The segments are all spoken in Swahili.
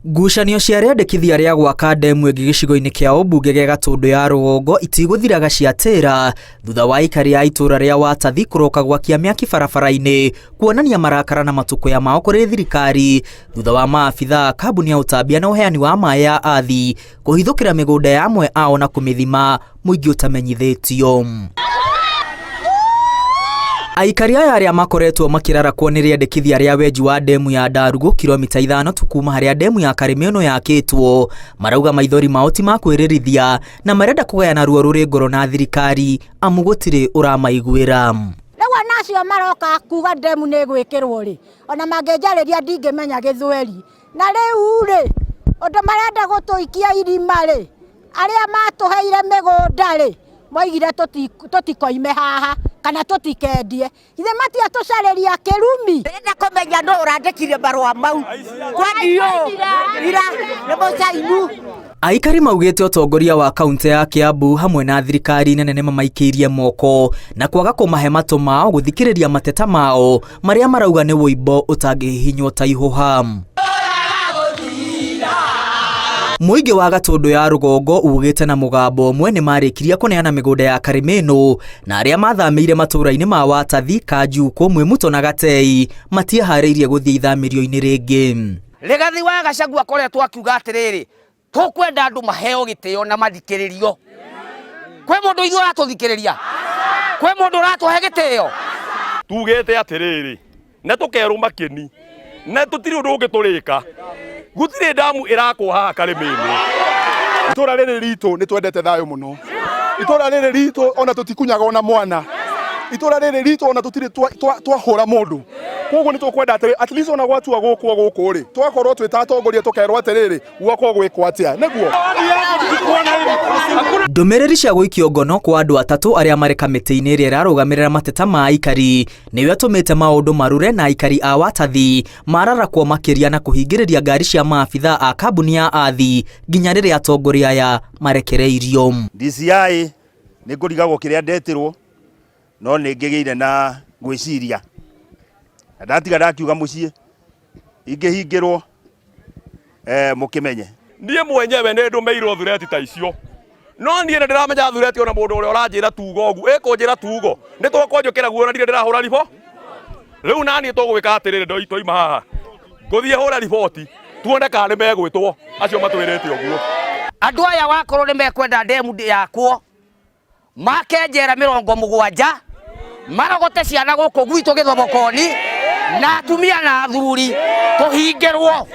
Ngucanio cia rĩendekithia rĩa gwaka ndemu ĩngĩ gĩcigo-inĩ kĩa ũmbunge gĩa Gatũndũ ya rũgongo itigũthiraga ciatĩra thutha wa aikari a itũra rĩa Watathi kũroka gwakia mĩaki barabara-inĩ kuonania marakara na matũkũya mao kũrĩ thirikari thutha wa maabitha kambuni ya ũtambia na ũheani wa maĩ ya Athi kũhithũkĩra mĩgũnda ya amwe ao na kũmĩthima mũingĩ ũtamenyithĩtio. Aikari aya arĩa makoretwo makĩrarakwo nĩ rĩendekithia rĩa wenji wa ndemu ya Ndarugu kilomita 5 tu kuma harĩa ndemu ya Karĩmĩno yakĩtwo marauga maithori mao ti ma kwĩrĩrithia na marenda kũgayana ruo rũrĩ ngoro na thirikari amu gũtirĩ ũramaiguĩra. Rĩu anacio maroka kuga ndemu nĩ gwĩkĩrwo rĩ ona mangĩnjarĩria ndingĩmenya Gĩthweri na rĩu rĩ ũndũ marenda gũtũikia irima rĩ arĩa matũheire mĩgũnda rĩ moigire tũtikoime haha kana tutikendie ithe matia tucareria Kĩrumi ndenda kũmenya no ũrandĩkire barua mau kwanio ira nĩ mũcainu. Aikari maugĩte ũtongoria wa kaunti ya Kiambu hamwe na thirikari nene nĩmamaikĩirie moko na kwaga kũmahe matũ mao gũthikĩrĩria mateta mao marĩa marauga nĩ wũimbo ũtangĩhihinywo ta ihũha. Mũingĩ wa Gatũndũ ya rũgongo ugĩte na mũgambo ũmwe nĩ marĩkirie kũneana mĩgũnda ya Karĩmĩno na arĩa mathamĩire matũra-inĩ ma Watathi, Kanjuku, Mwĩmuto na Gatei matiĩharĩirie gũthiĩ ithamĩrio-inĩ rĩngĩ. Rigathi wa Gachagua akoretwo akiuga atĩrĩrĩ tũkwenda andũ maheo gĩtĩo na mathikĩrĩrio. Kwĩ mũndũ ithuĩ ũratũthikĩrĩria? Kwĩ mũndũ ũratũhe gĩtĩo? Tugĩte atĩrĩrĩ na tũkerũma kĩni na tũtirĩ ũndũ ũngĩ tũrĩka. Gũtirĩ ndamu ĩrakwo haha Karĩmĩno. Itũra rĩrĩ ritũ nĩ twendete thayũ mũno. Itũra rĩrĩ ritũ ona tũtikunyaga ona mwana. Itũra rĩrĩ ritũ ona tũtirĩ twahũra mũndũ. Koguo nĩ tũkwenda atĩrĩ at least ona gwatua gũkũ rĩ twakorwo twĩta atongoria tũkerwo atĩrĩrĩ gwakwo gwĩkwo atĩa nĩguo. Ndũmĩrĩri cia gũikio ngono kwa andũ atatũ arĩa marĩ kamĩtĩ-inĩ ĩrĩa ĩrarũgamĩrĩra mateta ma aikari nĩyo atũmĩte maũndũ marure na aikari a Watathi mararakwo makĩria na kũhingĩrĩria ngari cia maabitha a kambuni ya Athi nginya rĩrĩa atongoria aya marekereirio. DCI nĩ kũrigagwo kĩrĩa ndetirwo no nĩ ngĩgĩire na gwĩciria ndatiga ndakiuga mũciĩ ingĩhingĩrwo mũkĩmenye. Niĩ mwenyewe nĩ ndũmĩirwo thureti ta icio no niĩ nĩ ndĩramenya thureti ona mũndũ ũrĩa ũranjĩra tugo ũgu ĩkũnjĩra tugo nĩ twakwonjũkĩra guo na ndirĩ ndĩrahũra ribo. Rĩu naniĩ tũgwĩka atĩrĩrĩ twoima haha ngũthiĩ hũra riboti tuone kana nĩ megwĩtwo acio matwĩrĩte ũguo. Andũ aya wakorwo nĩ mekwenda ndemu yakwo makenjera 70 marogote ciana gũkũ gwitũ Gĩthobokoni na atumia na athuri tũhingĩrwo.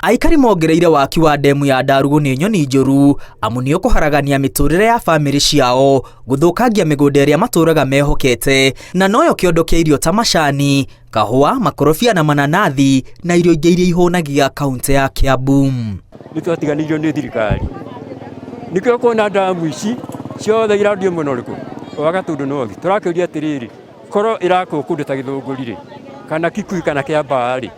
Aikari mongereire waki wa ndemu ya Ndarugu nĩ nyoni njũru amu nĩ ũkũharagania mĩtũrĩre ya bamĩrĩ ciao gũthũkangia mĩgũnda ĩrĩa matũraga mehokete na noyo kĩondo kĩa irio ta macani, kahũa, makorobia na mananathi na irio ingĩ iria ihũnagia kaunti ya Kiambu. Nĩ twatiganĩirio nĩ thirikari nĩkĩo kuona ndamu ici ciothe irathiĩ mwena ũrĩkũ wa Gatũndũ North tũrakĩũria atĩrĩrĩ korwo irakwo kũndũ ta Gĩthũngũri kana Kikui kana Kĩambaa rĩ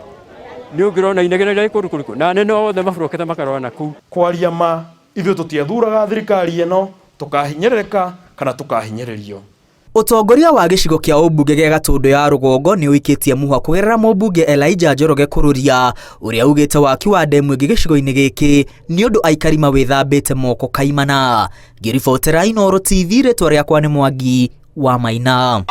nĩ ũngĩrona inegene rĩa kũrĩkũ na nene othe maburokete makarwana kũu. Kwaria ma ithuĩ tũtiathuraga thirikari ĩno tũkahinyĩrĩrĩka kana tũkahinyĩrĩrio. Ũtongoria wa gĩcigo kĩa ũmbunge gĩa Gatũndũ ya rũgongo nĩ ũikĩtie mũhwa kũgerera mũmbunge Elijah Njoroge Kururia ũrĩa ugĩte waki wa ndemu ĩngĩ gĩcigo-inĩ gĩkĩ nĩ ũndũ aikari mawĩthambĩte moko kaimana. Ngĩribotera Inooro TV rĩtwa rĩakwa nĩ Mwangi wa Maina.